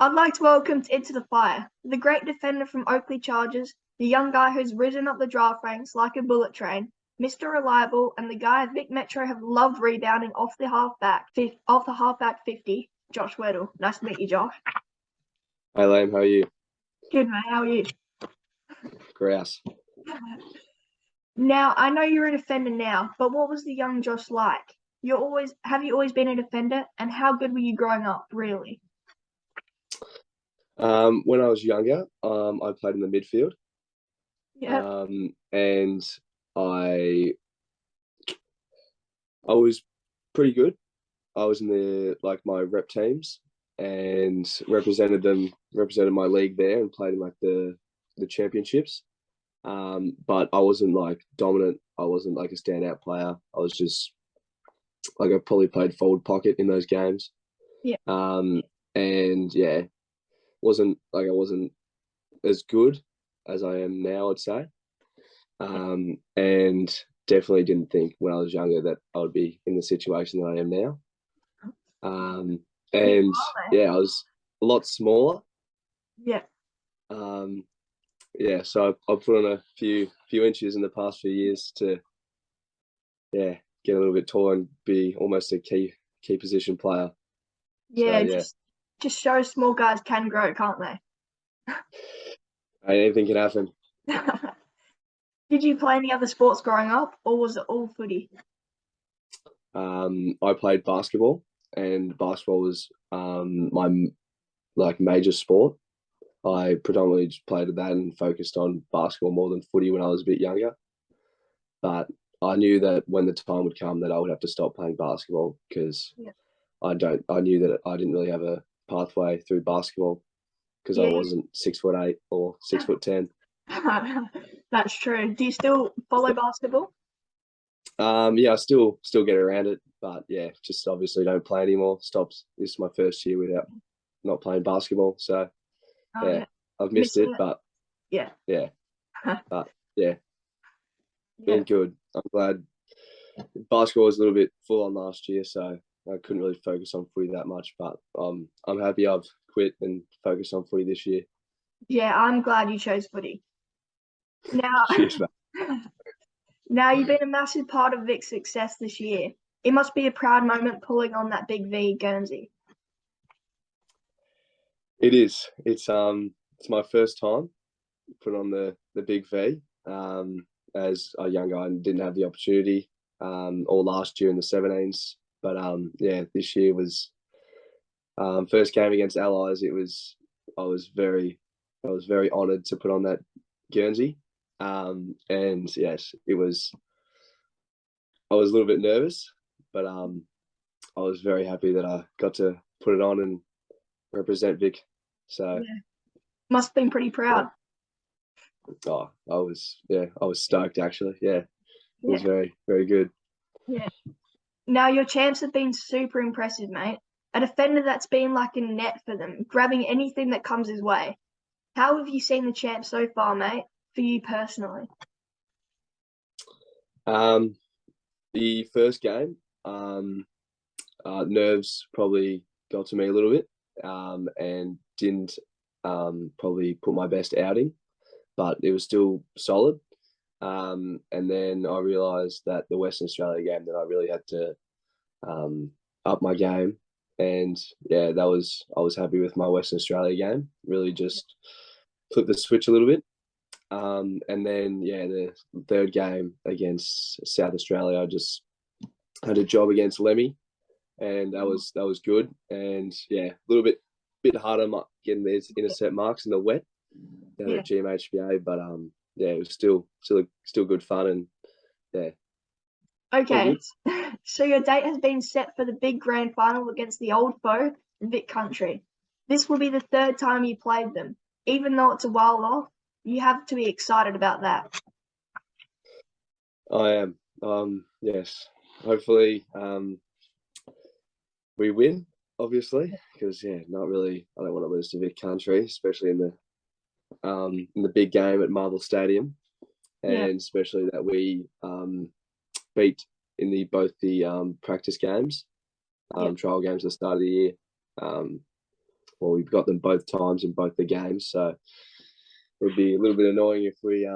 I'd like to welcome Into the Fire, the great defender from Oakley Chargers, the young guy who's risen up the draft ranks like a bullet train, Mr. Reliable, and the guy Vic Metro have loved rebounding off the halfback 50, Josh Weddle. Nice to meet you, Josh. Hey, Liam, how are you? Good, mate. How are you? Grouse. Now, I know you're a defender now, but what was the young Josh like? Have you always been a defender, and how good were you growing up, really? When I was younger, I played in the midfield. Yeah. And I was pretty good. I was in my rep teams and represented my league there and played in the championships. But I wasn't like dominant. I wasn't like a standout player. I was just like I probably played forward pocket in those games. Yeah. And yeah, I wasn't as good as I am now, I'd say. And definitely didn't think when I was younger that I would be in the situation that I am now. And yeah, I was a lot smaller. Yeah. Yeah, so I've put on a few inches in the past few years to get a little bit taller and be almost a key position player. Yeah, so, yeah. just shows small guys can grow, can't they? Anything can happen. Did you play any other sports growing up, or was it all footy? I played basketball, and basketball was my major sport. I predominantly just played that and focused on basketball more than footy when I was a bit younger. But I knew that when the time would come that I would have to stop playing basketball because I knew that I didn't really have a pathway through basketball because I wasn't 6'8" or 6'10". That's true. Do you still follow basketball? Yeah, I still get around it, but yeah, just obviously don't play anymore. Stops. This is my first year without not playing basketball, so I've missed it, but yeah, but yeah, been good. I'm glad. Basketball was a little bit full on last year, so I couldn't really focus on footy that much. But I'm happy I've quit and focused on footy this year. Yeah, I'm glad you chose footy. Now, Cheers, now you've been a massive part of Vic's success this year. It must be a proud moment pulling on that big V Guernsey. It is. It's my first time put on the big V. As a young guy, and didn't have the opportunity. Or last year in the 17s, but this year was first game against Allies. I was very honoured to put on that Guernsey. And yes, it was. I was a little bit nervous, but I was very happy that I got to put it on and represent Vic. So must have been pretty proud. Oh, I was stoked actually. Yeah, it was very, very good. Yeah. Now your champs have been super impressive, mate. A defender that's been like a net for them, grabbing anything that comes his way. How have you seen the champs so far, mate? For you personally? The first game, nerves probably got to me a little bit, and didn't probably put my best outing, but it was still solid. And then I realised that the Western Australia game that I really had to up my game, and I was happy with my Western Australia game. Really just flipped the switch a little bit. And then the third game against South Australia, I just had a job against Lemmy, and that was good. And a little bit harder getting these intercept marks in the wet down at GMHBA, but it was still good fun, and Okay, so your date has been set for the big grand final against the old foe, Vic Country. This will be the third time you played them. Even though it's a while off, you have to be excited about that. I am. Yes. Hopefully, we win, obviously, because not really. I don't want to lose to Vic Country, especially in the big game at Marvel Stadium, and especially that we beat in both the practice games, trial games at the start of the year, we've got them both times in both the games. So it would be a little bit annoying if we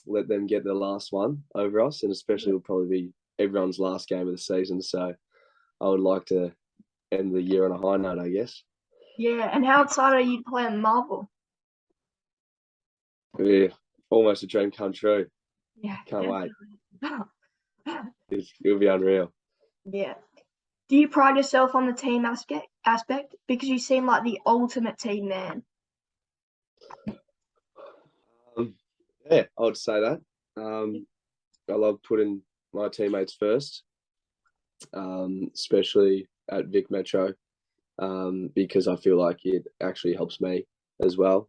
let them get the last one over us, and especially it'll probably be everyone's last game of the season. So I would like to end the year on a high note, I guess. Yeah, and how excited are you to play on Marvel? Yeah, almost a dream come true. Yeah, Can't wait. definitely. It'll be unreal. Yeah. Do you pride yourself on the team aspect? Because you seem like the ultimate team man. Yeah, I would say that. I love putting my teammates first, especially at Vic Metro, because I feel like it actually helps me as well,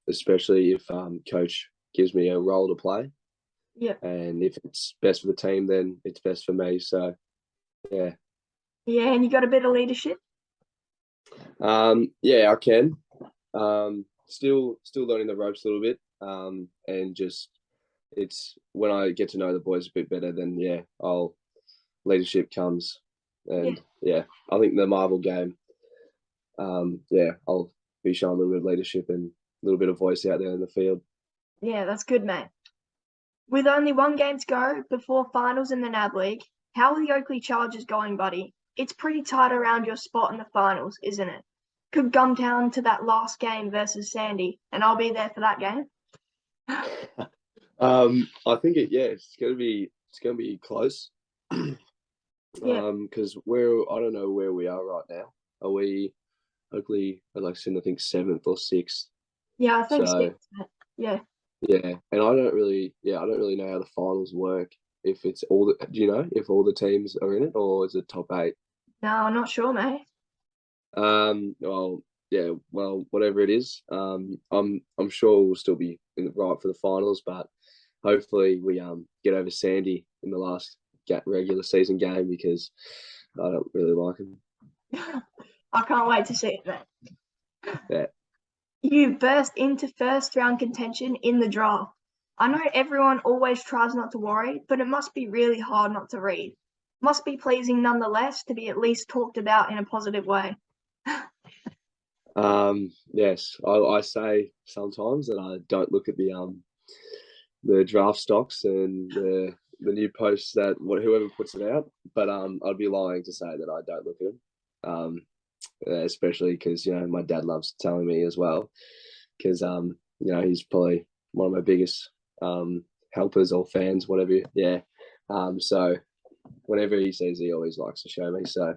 especially if coach gives me a role to play. Yeah. And if it's best for the team, then it's best for me. So, yeah. Yeah, and you got a bit of leadership? Yeah, I can. Still learning the ropes a little bit. And just it's when I get to know the boys a bit better, then yeah, leadership comes. And yeah, I think the Marvel game, yeah, I'll be showing a little bit of leadership and a little bit of voice out there in the field. Yeah, that's good, mate. With only one game to go before finals in the NAB League, how are the Oakley Chargers going, buddy? It's pretty tight around your spot in the finals, isn't it? Could come down to that last game versus Sandy, and I'll be there for that game. I think it's gonna be close. Yeah. Because I don't know where we are right now. Are we hopefully like I think 7th or 6th? Yeah, I think So 6. Yeah. yeah, and I don't really know how the finals work. If it's do you know if all the teams are in it, or is it top 8? No, I'm not sure, mate. Well, yeah, well, whatever it is, I'm sure we'll still be in the right for the finals, but hopefully we get over Sandy in the last regular season game, because I don't really like him. I can't wait to see it, mate. Yeah. You burst into first round contention in the draft. I know everyone always tries not to worry, but it must be really hard not to read. Must be pleasing nonetheless to be at least talked about in a positive way. Yes, I say sometimes that I don't look at the draft stocks and the new posts that whoever puts it out, but I'd be lying to say that I don't look at them. Especially because my dad loves telling me as well, because he's probably one of my biggest helpers or fans, whatever. Yeah. So whenever he sees, he always likes to show me. So,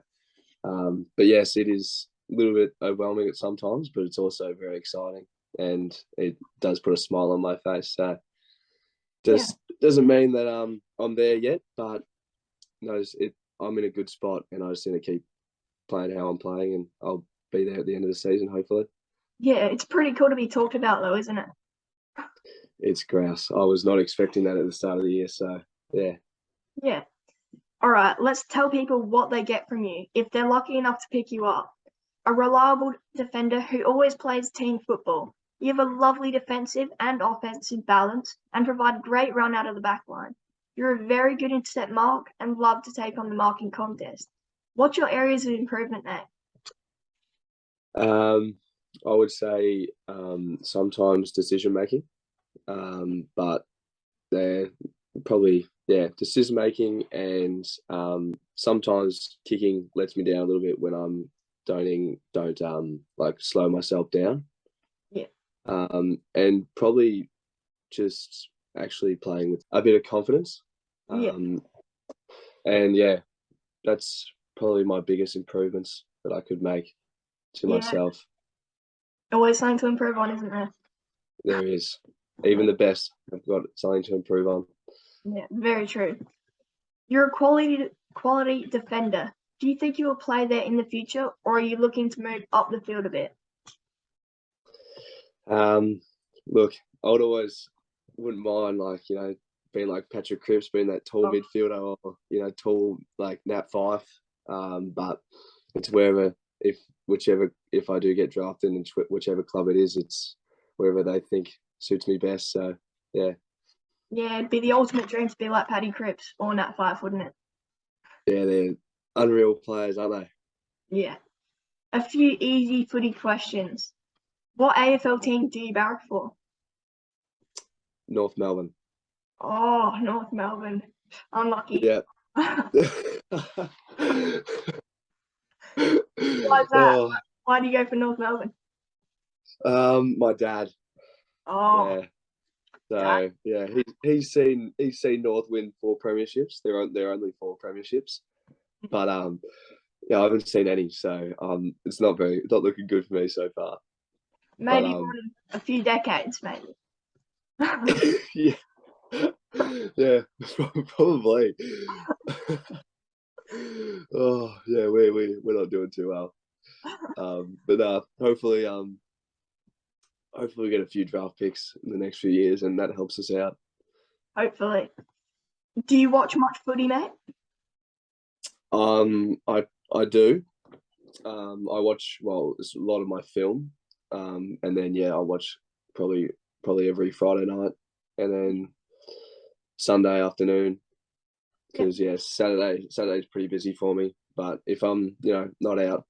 but yes, it is a little bit overwhelming at sometimes, but it's also very exciting, and it does put a smile on my face. So, just doesn't mean that I'm there yet, but I'm in a good spot, and I just need to keep playing how I'm playing, and I'll be there at the end of the season, hopefully. Yeah, it's pretty cool to be talked about, though, isn't it? It's grouse. I was not expecting that at the start of the year, so yeah. Yeah. All right, let's tell people what they get from you if they're lucky enough to pick you up. A reliable defender who always plays team football. You have a lovely defensive and offensive balance and provide great run out of the back line. You're a very good intercept mark and love to take on the marking contest. What's your areas of improvement there? I would say sometimes decision making, but they're probably decision making, and sometimes kicking lets me down a little bit when I'm don't like slow myself down. Yeah. And probably just actually playing with a bit of confidence. Yeah. And yeah, that's probably my biggest improvements that I could make to myself. Always something to improve on, isn't there? There is. Even the best have got something to improve on. Yeah, very true. You're a quality defender. Do you think you will play there in the future, or are you looking to move up the field a bit? Look, I wouldn't mind being like Patrick Cripps, being that tall midfielder, or tall like Nat Fife. But it's if I do get drafted, and whichever club it is, it's wherever they think suits me best. So yeah. Yeah, it'd be the ultimate dream to be like Paddy Cripps or Nat Fife, wouldn't it? Yeah, they're unreal players, aren't they? Yeah. A few easy footy questions. What AFL team do you barrack for? North Melbourne. Oh, North Melbourne. Unlucky. Yeah. Why is that? Oh, Why do you go for North Melbourne? my dad. Oh, Yeah. Dad. So yeah, he's seen North win 4 premierships. They're only 4 premierships, but yeah, I haven't seen any. So it's not looking good for me so far. But Maybe one in a few decades, maybe. yeah, yeah, probably. Oh yeah, we're not doing too well. But hopefully we get a few draft picks in the next few years, and that helps us out. Hopefully. Do you watch much footy, mate? I do. I watch it's a lot of my film, and then yeah, I watch probably every Friday night, and then Sunday afternoon. Yeah. Because yeah, Saturday's pretty busy for me. But if I'm not out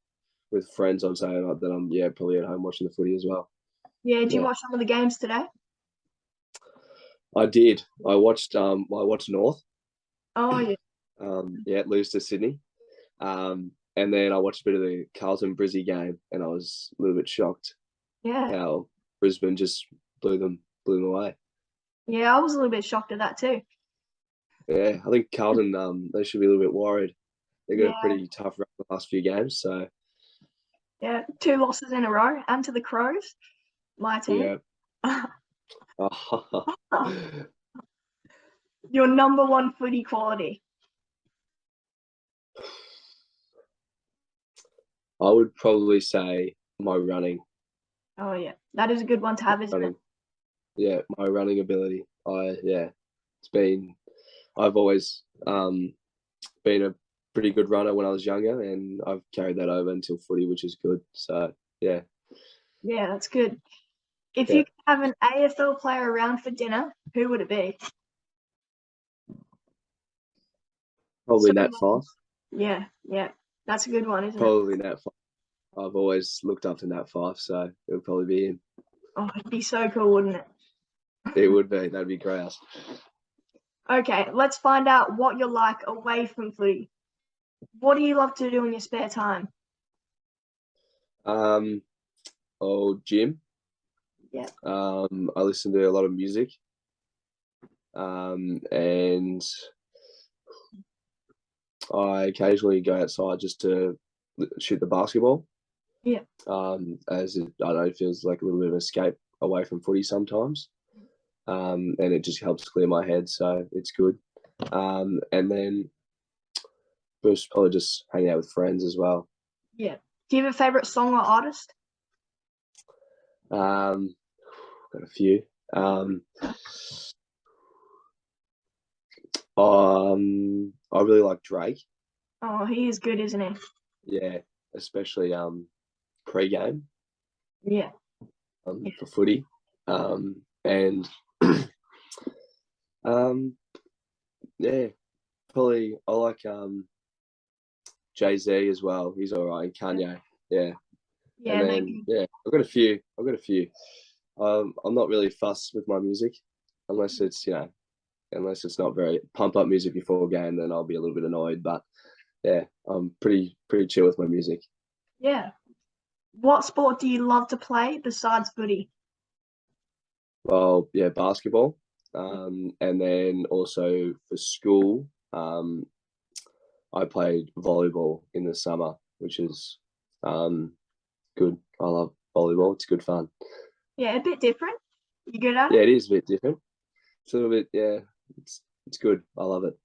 with friends on Saturday night, then I'm probably at home watching the footy as well. Yeah, did you Yeah, watch some of the games today? I did. I watched North. Oh, yeah. Yeah, lose to Sydney. And then I watched a bit of the Carlton Brizzy game, and I was a little bit shocked Yeah. how Brisbane just blew them away. Yeah, I was a little bit shocked at that too. Yeah, I think Carlton they should be a little bit worried. They got a Yeah, pretty tough run the last few games, so yeah. 2 losses in a row, and to the Crows, my team. yeah. Your number one footy quality. I would probably say my running. Oh, yeah. That is a good one to have, isn't it? Running. Yeah, my running ability. It's been. I've always been a pretty good runner when I was younger, and I've carried that over until footy, which is good. So yeah, Yeah, that's good. If yeah, you could have an AFL player around for dinner, who would it be? probably Nat Someone. Five. Yeah, yeah. That's a good one, isn't it? Probably Nat Five. I've always looked up to Nat Five, so it would probably be him. Oh, it'd be so cool, wouldn't it? It would be. That'd be great. Okay, let's find out what you're like away from footy. What do you love to do in your spare time? Um, gym. Yeah, I listen to a lot of music. And I occasionally go outside just to shoot the basketball. yeah, As it, I don't know, it feels like a little bit of escape away from footy sometimes. And it just helps clear my head, so it's good. And then probably just hanging out with friends as well. yeah. Do you have a favorite song or artist? Got a few. I really like Drake. Oh, he is good, isn't he? Yeah, especially pre-game Yeah, yeah, for footy. And yeah, probably I like Jay-Z as well. He's all right. And Kanye. Yeah. And yeah. They're then good. yeah, I've got a few. I'm not really fussed with my music unless it's not very pump up music before a game, then I'll be a little bit annoyed. But yeah, I'm pretty chill with my music. Yeah. What sport do you love to play besides footy? Well, yeah, basketball. And then also for school, I played volleyball in the summer, which is good. I love volleyball. It's good fun. Yeah, a bit different. You good at Yeah, it? it is a bit different. It's a little bit, yeah, it's good. I love it.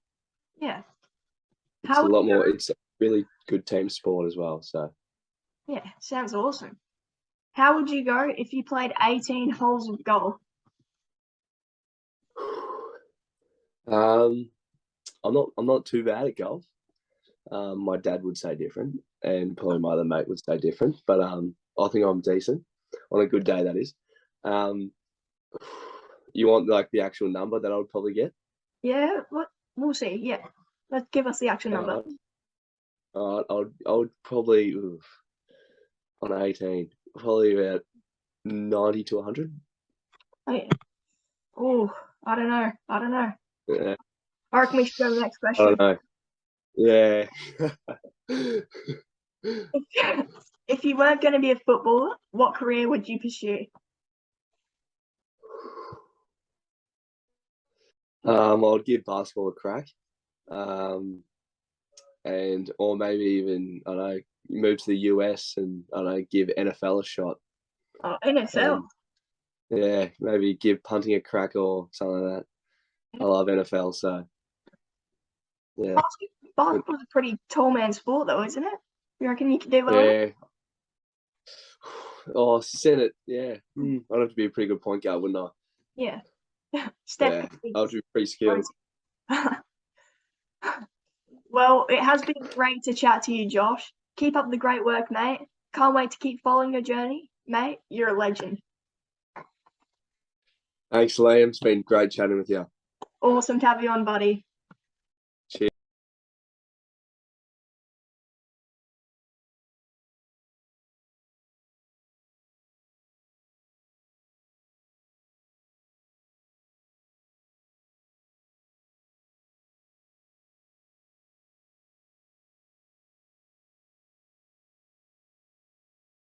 Yeah. It's How a would lot you go? more. It's a really good team sport as well. So, Yeah, sounds awesome. How would you go if you played 18 holes of golf? um, I'm not too bad at golf. My dad would say different, and probably my other mate would say different. But I think I'm decent on a good day. That is. Um, you want like the actual number that I would probably get? Yeah, what? We'll see. Yeah. Let's give us the actual number. Uh, I would probably. on 18? Probably about 90 to 100. Oh, I don't know. Yeah, I reckon we should go to the next I question. don't know. Yeah. If you weren't going to be a footballer, what career would you pursue? I'd give basketball a crack. Or maybe even, I don't know, move to the US and, I don't know, give NFL a shot. Oh, NFL. Yeah, maybe give punting a crack or something like that. I love NFL, so yeah. Basketball's a pretty tall man sport, though, isn't it? You reckon you could do well? Yeah. Oh, Senate, yeah. I'd have to be a pretty good point guard, wouldn't I? Yeah. Steph Yeah, I would be pretty skilled. Well, it has been great to chat to you, Josh. Keep up the great work, mate. Can't wait to keep following your journey. Mate, you're a legend. Thanks, Liam. It's been great chatting with you. Awesome to have you on, buddy.